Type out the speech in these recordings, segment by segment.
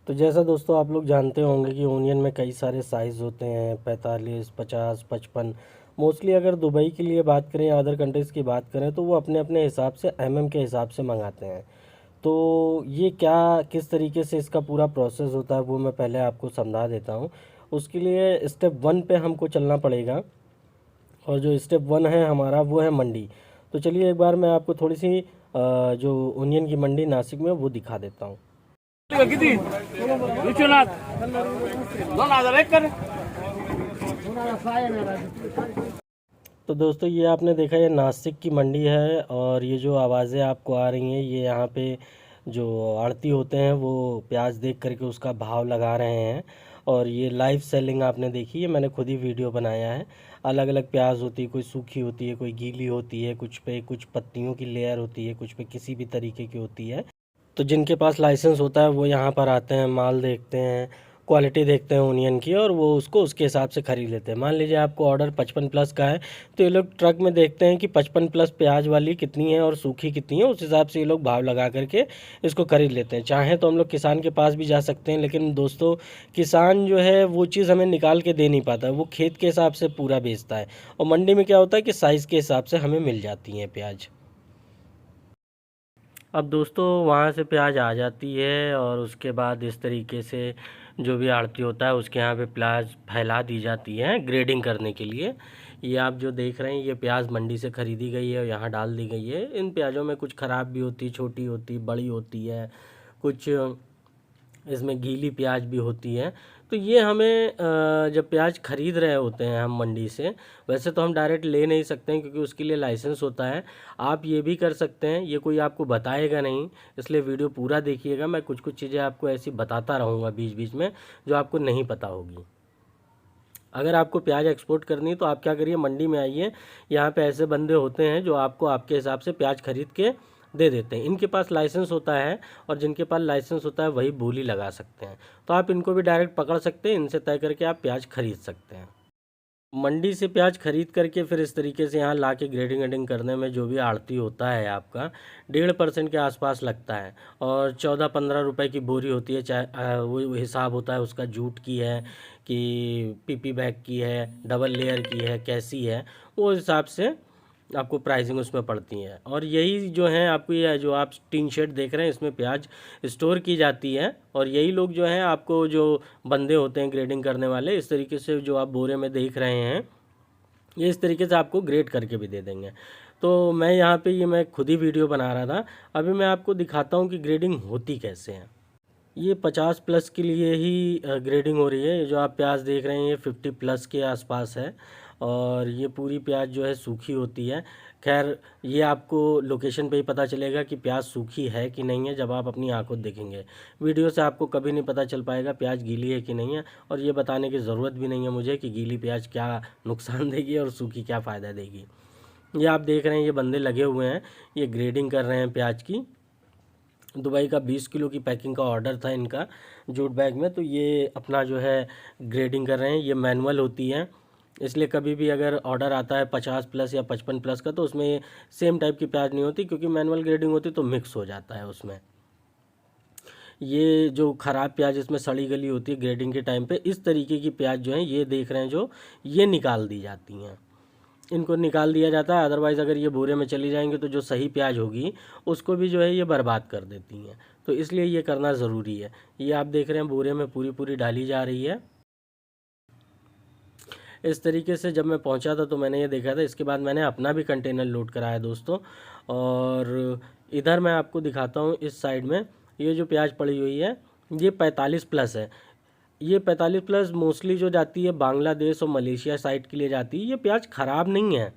तो जैसा दोस्तों आप लोग जानते होंगे कि ओनियन में कई सारे साइज़ होते हैं, 45, 50, 55। मोस्टली अगर दुबई के लिए बात करें या अदर कंट्रीज़ की बात करें तो वो अपने अपने हिसाब से के हिसाब से मंगाते हैं। तो ये क्या किस तरीके से इसका पूरा प्रोसेस होता है वो मैं पहले आपको समझा देता हूँ। उसके लिए स्टेप वन पे हमको चलना पड़ेगा, और जो स्टेप वन है हमारा वो है मंडी। तो चलिए एक बार मैं आपको थोड़ी सी जो ओनियन की मंडी नासिक में वो दिखा देता हूँ। किती विश्वनाथ 2,000 एक कर। तो दोस्तों ये आपने देखा, ये नासिक की मंडी है, और ये जो आवाज़ें आपको आ रही हैं ये यहाँ पे जो आड़ती होते हैं वो प्याज देख करके उसका भाव लगा रहे हैं। और ये लाइव सेलिंग आपने देखी है, मैंने खुद ही वीडियो बनाया है। अलग अलग प्याज होती है, कोई सूखी होती है, कोई गीली होती है, कुछ पे कुछ पत्तियों की लेयर होती है, कुछ पे किसी भी तरीके की होती है। तो जिनके पास लाइसेंस होता है वो यहाँ पर आते हैं, माल देखते हैं, क्वालिटी देखते हैं ओनियन की, और वो उसको उसके हिसाब से ख़रीद लेते हैं। मान लीजिए आपको ऑर्डर 55+ का है, तो ये लोग ट्रक में देखते हैं कि 55+ प्याज वाली कितनी है और सूखी कितनी है, उस हिसाब से ये लोग भाव लगा करके इसको ख़रीद लेते हैं। चाहें तो हम लोग किसान के पास भी जा सकते हैं, लेकिन दोस्तों किसान जो है वो चीज़ हमें निकाल के दे नहीं पाता, वो खेत के हिसाब से पूरा बेचता है। और मंडी में क्या होता है कि साइज़ के हिसाब से हमें मिल जाती हैं प्याज। अब दोस्तों वहाँ से प्याज आ जाती है, और उसके बाद इस तरीके से जो भी आड़ती होता है उसके यहाँ पे प्याज फैला दी जाती है ग्रेडिंग करने के लिए। ये आप जो देख रहे हैं ये प्याज मंडी से ख़रीदी गई है और यहाँ डाल दी गई है। इन प्याज़ों में कुछ ख़राब भी होती, छोटी होती, बड़ी होती है, कुछ इसमें गीली प्याज भी होती है। तो ये हमें जब प्याज खरीद रहे होते हैं हम मंडी से, वैसे तो हम डायरेक्ट ले नहीं सकते हैं क्योंकि उसके लिए लाइसेंस होता है। आप ये भी कर सकते हैं, ये कोई आपको बताएगा नहीं, इसलिए वीडियो पूरा देखिएगा। मैं कुछ कुछ चीज़ें आपको ऐसी बताता रहूँगा बीच बीच में जो आपको नहीं पता होगी। अगर आपको प्याज एक्सपोर्ट करनी है तो आप क्या करिए, मंडी में आइए, यहाँ पे ऐसे बंदे होते हैं जो आपको आपके हिसाब से प्याज खरीद के दे देते हैं। इनके पास लाइसेंस होता है, और जिनके पास लाइसेंस होता है वही बोली लगा सकते हैं। तो आप इनको भी डायरेक्ट पकड़ सकते हैं, इनसे तय करके आप प्याज खरीद सकते हैं। मंडी से प्याज खरीद करके फिर इस तरीके से यहाँ ला के ग्रेडिंग वेडिंग करने में जो भी आड़ती होता है आपका 1.5% के आसपास लगता है। और 14-15 रुपए की बोरी होती है, चाहे वो हिसाब होता है उसका, जूट की है कि पीपी बैग की है, डबल लेयर की है, कैसी है, वो हिसाब से आपको प्राइसिंग उसमें पड़ती है। और यही जो है आपको, ये जो आप टीन शेड देख रहे हैं इसमें प्याज स्टोर की जाती है। और यही लोग जो हैं आपको, जो बंदे होते हैं ग्रेडिंग करने वाले, इस तरीके से जो आप बोरे में देख रहे हैं ये इस तरीके से आपको ग्रेड करके भी दे देंगे। तो मैं यहाँ पे ये मैं खुद ही वीडियो बना रहा था, अभी मैं आपको दिखाता हूँ कि ग्रेडिंग होती कैसे है। ये 50+ के लिए ही ग्रेडिंग हो रही है। ये जो आप प्याज देख रहे हैं ये 50+ के आसपास है, और ये पूरी प्याज जो है सूखी होती है। खैर ये आपको लोकेशन पे ही पता चलेगा कि प्याज सूखी है कि नहीं है, जब आप अपनी आंखों देखेंगे। वीडियो से आपको कभी नहीं पता चल पाएगा प्याज गीली है कि नहीं है, और ये बताने की ज़रूरत भी नहीं है मुझे कि गीली प्याज क्या नुकसान देगी और सूखी क्या फ़ायदा देगी। ये आप देख रहे हैं ये बंदे लगे हुए हैं, ये ग्रेडिंग कर रहे हैं प्याज की। दुबई का 20 किलो की पैकिंग का ऑर्डर था इनका जूट बैग में, तो ये अपना जो है ग्रेडिंग कर रहे हैं। ये मैनुअल होती है, इसलिए कभी भी अगर ऑर्डर आता है 50+ या 55+ का तो उसमें सेम टाइप की प्याज नहीं होती, क्योंकि मैनुअल ग्रेडिंग होती तो मिक्स हो जाता है उसमें। ये जो ख़राब प्याज इसमें सड़ी गली होती है ग्रेडिंग के टाइम पे, इस तरीके की प्याज जो है ये देख रहे हैं जो, ये निकाल दी जाती हैं, इनको निकाल दिया जाता है। अदरवाइज़ अगर ये बोरे में चली जाएंगे तो जो सही प्याज होगी उसको भी जो है ये बर्बाद कर देती हैं। तो इसलिए ये करना ज़रूरी है। ये आप देख रहे हैं बोरे में पूरी पूरी डाली जा रही है। इस तरीके से जब मैं पहुंचा था तो मैंने ये देखा था, इसके बाद मैंने अपना भी कंटेनर लोड कराया दोस्तों। और इधर मैं आपको दिखाता हूँ इस साइड में, ये जो प्याज पड़ी हुई है ये 45+ है। ये 45+ मोस्टली जो जाती है बांग्लादेश और मलेशिया साइड के लिए जाती है। ये प्याज ख़राब नहीं है,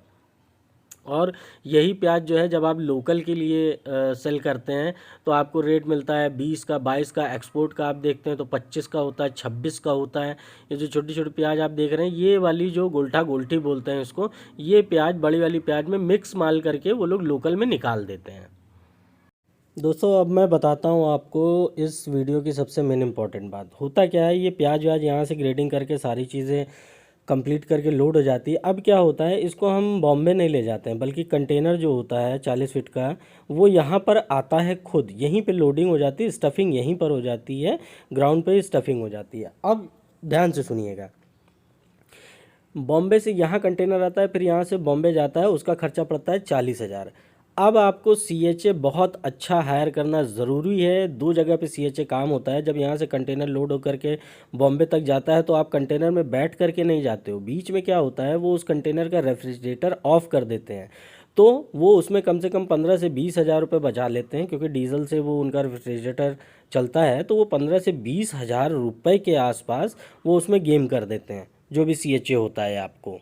और यही प्याज जो है जब आप लोकल के लिए सेल करते हैं तो आपको रेट मिलता है 20 का, 22 का। एक्सपोर्ट का आप देखते हैं तो 25 का होता है, 26 का होता है। ये जो छोटी छोटी प्याज आप देख रहे हैं ये वाली जो गोल्ठा गोल्ठी बोलते हैं इसको, ये प्याज बड़ी वाली प्याज में मिक्स माल करके वो लोग लोकल में निकाल देते हैं। दोस्तों अब मैं बताता हूँ आपको इस वीडियो की सबसे मेन इम्पॉर्टेंट बात। होता क्या है, ये प्याज व्याज यहाँ से ग्रेडिंग करके सारी चीज़ें कंप्लीट करके लोड हो जाती है। अब क्या होता है, इसको हम बॉम्बे नहीं ले जाते हैं, बल्कि कंटेनर जो होता है 40 फीट का, वो यहाँ पर आता है खुद, यहीं पे लोडिंग हो जाती है, स्टफिंग यहीं पर हो जाती है, ग्राउंड पे स्टफिंग हो जाती है। अब ध्यान से सुनिएगा, बॉम्बे से यहाँ कंटेनर आता है, फिर यहाँ से बॉम्बे जाता है, उसका खर्चा पड़ता है 40,000। अब आपको CHA बहुत अच्छा हायर करना ज़रूरी है। 2 जगह पे CHA काम होता है। जब यहाँ से कंटेनर लोड होकर के बॉम्बे तक जाता है तो आप कंटेनर में बैठ करके नहीं जाते हो, बीच में क्या होता है, वो उस कंटेनर का रेफ्रिजरेटर ऑफ कर देते हैं, तो वो उसमें कम से कम 15 से 20,000 रुपये बचा लेते हैं, क्योंकि डीजल से वो उनका रेफ्रिजरेटर चलता है, तो वो 15 से 20,000 रुपये के आसपास वो उसमें गेम कर देते हैं, जो भी CHA होता है आपको।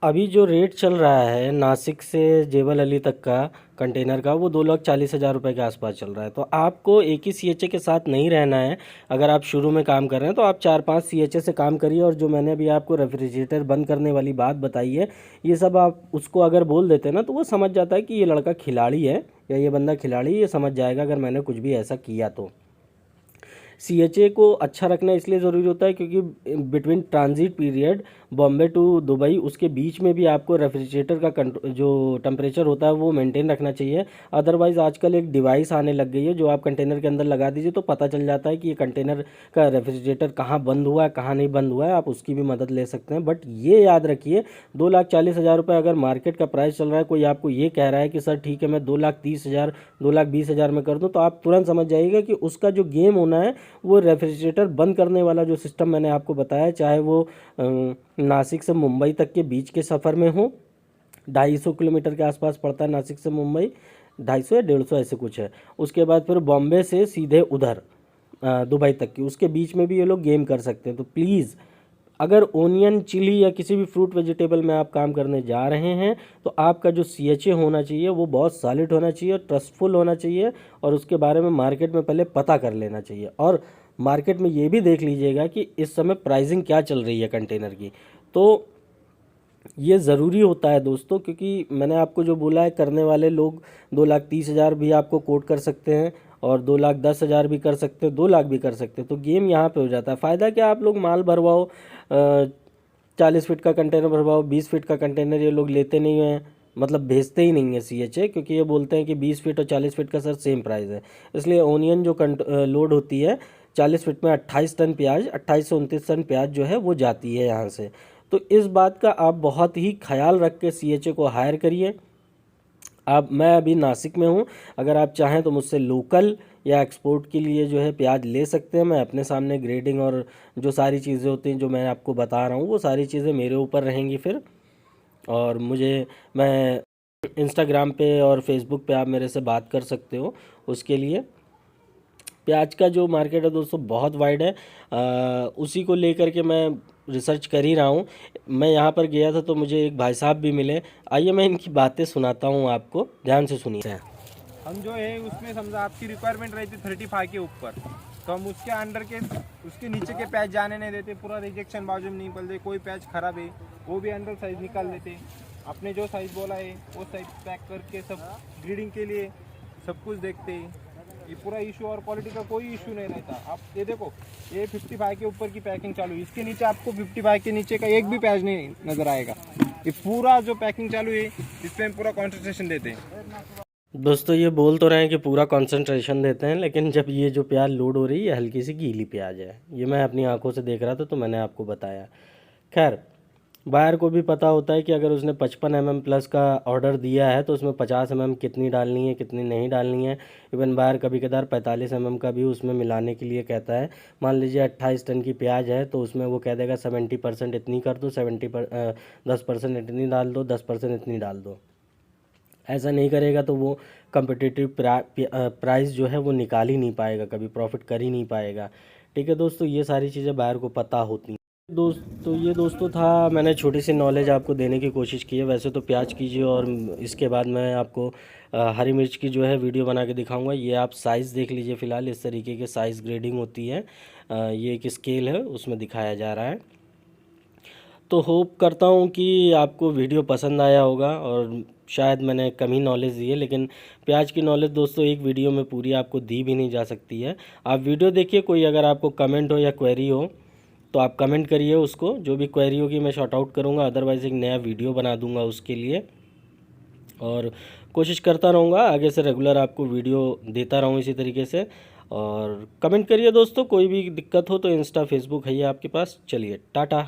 अभी जो रेट चल रहा है नासिक से जेबल अली तक का कंटेनर का, वो 2,40,000 रुपये के आसपास चल रहा है। तो आपको एक ही CHA के साथ नहीं रहना है। अगर आप शुरू में काम कर रहे हैं तो आप 4-5 CHA से काम करिए। और जो मैंने अभी आपको रेफ्रिजरेटर बंद करने वाली बात बताई है, ये सब आप उसको अगर बोल देते हैं ना, तो वो समझ जाता है कि ये लड़का खिलाड़ी है या ये बंदा खिलाड़ी, ये समझ जाएगा अगर मैंने कुछ भी ऐसा किया तो। CHA को अच्छा रखना इसलिए ज़रूरी होता है क्योंकि between transit period Bombay to Dubai, उसके बीच में भी आपको रेफ्रिजरेटर का जो टेम्परेचर होता है वो मेंटेन रखना चाहिए। अदरवाइज़ आजकल एक डिवाइस आने लग गई है जो आप कंटेनर के अंदर लगा दीजिए तो पता चल जाता है कि ये कंटेनर का रेफ्रिजरेटर कहाँ बंद हुआ है, कहाँ नहीं बंद हुआ है। आप उसकी भी मदद ले सकते हैं। बट ये याद रखिए, 2,40,000 रुपये अगर मार्केट का प्राइस चल रहा है, कोई आपको ये कह रहा है कि सर ठीक है मैं 2,30,000 2,20,000 में कर दूँ, तो आप तुरंत समझ जाइएगा कि उसका जो गेम होना है वो रेफ्रिजरेटर बंद करने वाला जो सिस्टम मैंने आपको बताया, चाहे वो नासिक से मुंबई तक के बीच के सफ़र में हो, 250 किलोमीटर के आसपास पड़ता है नासिक से मुंबई, 250 या 150 ऐसे कुछ है। उसके बाद फिर बॉम्बे से सीधे उधर दुबई तक की, उसके बीच में भी ये लोग गेम कर सकते हैं। तो प्लीज़, अगर ओनियन, चिली या किसी भी फ्रूट वेजिटेबल में आप काम करने जा रहे हैं तो आपका जो CHA होना चाहिए वो बहुत सॉलिड होना चाहिए, ट्रस्टफुल होना चाहिए, और उसके बारे में मार्केट में पहले पता कर लेना चाहिए। और मार्केट में ये भी देख लीजिएगा कि इस समय प्राइसिंग क्या चल रही है कंटेनर की। तो ये ज़रूरी होता है दोस्तों, क्योंकि मैंने आपको जो बोला है, करने वाले लोग 2,30,000 भी आपको कोट कर सकते हैं और 2,10,000 भी कर सकते हैं, 2 लाख भी कर सकते हैं। तो गेम यहाँ पे हो जाता है। फ़ायदा क्या, आप लोग माल भरवाओ, 40 फीट का कंटेनर भरवाओ, 20 फीट का कंटेनर ये लोग लेते नहीं हैं, मतलब भेजते ही नहीं है CHA, क्योंकि ये बोलते हैं कि 20 फीट और 40 फीट का सर सेम प्राइस है। इसलिए ओनियन जो लोड होती है 40 फीट में 28 टन प्याज, 28 से 29 टन प्याज जो है वो जाती है यहाँ से। तो इस बात का आप बहुत ही ख्याल रख के CHA को हायर करिए। मैं अभी नासिक में हूँ, अगर आप चाहें तो मुझसे लोकल या एक्सपोर्ट के लिए जो है प्याज ले सकते हैं। मैं अपने सामने ग्रेडिंग और जो सारी चीज़ें होती हैं जो मैं आपको बता रहा हूँ, वो सारी चीज़ें मेरे ऊपर रहेंगी फिर। और मैं इंस्टाग्राम पे और फेसबुक पे आप मेरे से बात कर सकते हो उसके लिए। प्याज का जो मार्केट है दोस्तों बहुत वाइड है, उसी को लेकर के मैं रिसर्च कर ही रहा हूँ। मैं यहाँ पर गया था तो मुझे एक भाई साहब भी मिले, आइए मैं इनकी बातें सुनाता हूँ आपको, ध्यान से सुनिए। हम जो है उसमें समझा आपकी रिक्वायरमेंट रहती 35 के ऊपर, तो हम उसके अंडर के उसके नीचे के पैच जाने नहीं देते, पूरा रिजेक्शन बाजू में निकलते। कोई पैच खराब है वो भी अंडर साइज निकाल लेते, आपने जो साइज बोला है वो साइज पैक करके सब ग्रीडिंग के लिए सब कुछ देखते हैं। ये पूरा इशू और क्वालिटी का कोई इशू नहीं रहता। आप ये देखो, ये 55 के ऊपर की पैकिंग चालू है, इसके नीचे आपको 55 के नीचे का एक भी पैच नहीं नजर आएगा। ये पूरा जो पैकिंग चालू है इस पर हम पूरा कॉन्सेंट्रेशन देते हैं। दोस्तों ये बोल तो रहे हैं कि पूरा कंसंट्रेशन देते हैं, लेकिन जब ये जो प्याज लोड हो रही है हल्की सी गीली प्याज है, ये मैं अपनी आंखों से देख रहा था तो मैंने आपको बताया। खैर, बायर को भी पता होता है कि अगर उसने 55 mm प्लस का ऑर्डर दिया है तो उसमें 50 mm कितनी डालनी है, कितनी नहीं डालनी है। इवन बायर कभी कदार 45 mm का भी उसमें मिलाने के लिए कहता है। मान लीजिए 28 टन की प्याज है तो उसमें वो कह देगा 70% इतनी कर दो, 10% इतनी डाल दो, 10% इतनी डाल दो। ऐसा नहीं करेगा तो वो कम्पिटिटिव प्राइस जो है वो निकाल ही नहीं पाएगा, कभी प्रॉफिट कर ही नहीं पाएगा। ठीक है दोस्तों, ये सारी चीज़ें बायर को पता होती हैं। दोस्तों था, मैंने छोटी सी नॉलेज आपको देने की कोशिश की है। वैसे तो प्याज कीजिए, और इसके बाद मैं आपको हरी मिर्च की जो है वीडियो बना के दिखाऊंगा। ये आप साइज़ देख लीजिए, फ़िलहाल इस तरीके के साइज़ ग्रेडिंग होती है। ये एक स्केल है, उसमें दिखाया जा रहा है। तो होप करता हूँ कि आपको वीडियो पसंद आया होगा, और शायद मैंने कम ही नॉलेज दी है, लेकिन प्याज की नॉलेज दोस्तों एक वीडियो में पूरी आपको दी भी नहीं जा सकती है। आप वीडियो देखिए, कोई अगर आपको कमेंट हो या क्वेरी हो तो आप कमेंट करिए उसको, जो भी क्वेरी होगी मैं शॉर्ट आउट करूँगा, अदरवाइज़ एक नया वीडियो बना दूँगा उसके लिए। और कोशिश करता रहूँगा आगे से रेगुलर आपको वीडियो देता रहूँ इसी तरीके से। और कमेंट करिए दोस्तों, कोई भी दिक्कत हो तो इंस्टा फेसबुक है ये आपके पास। चलिए टाटा।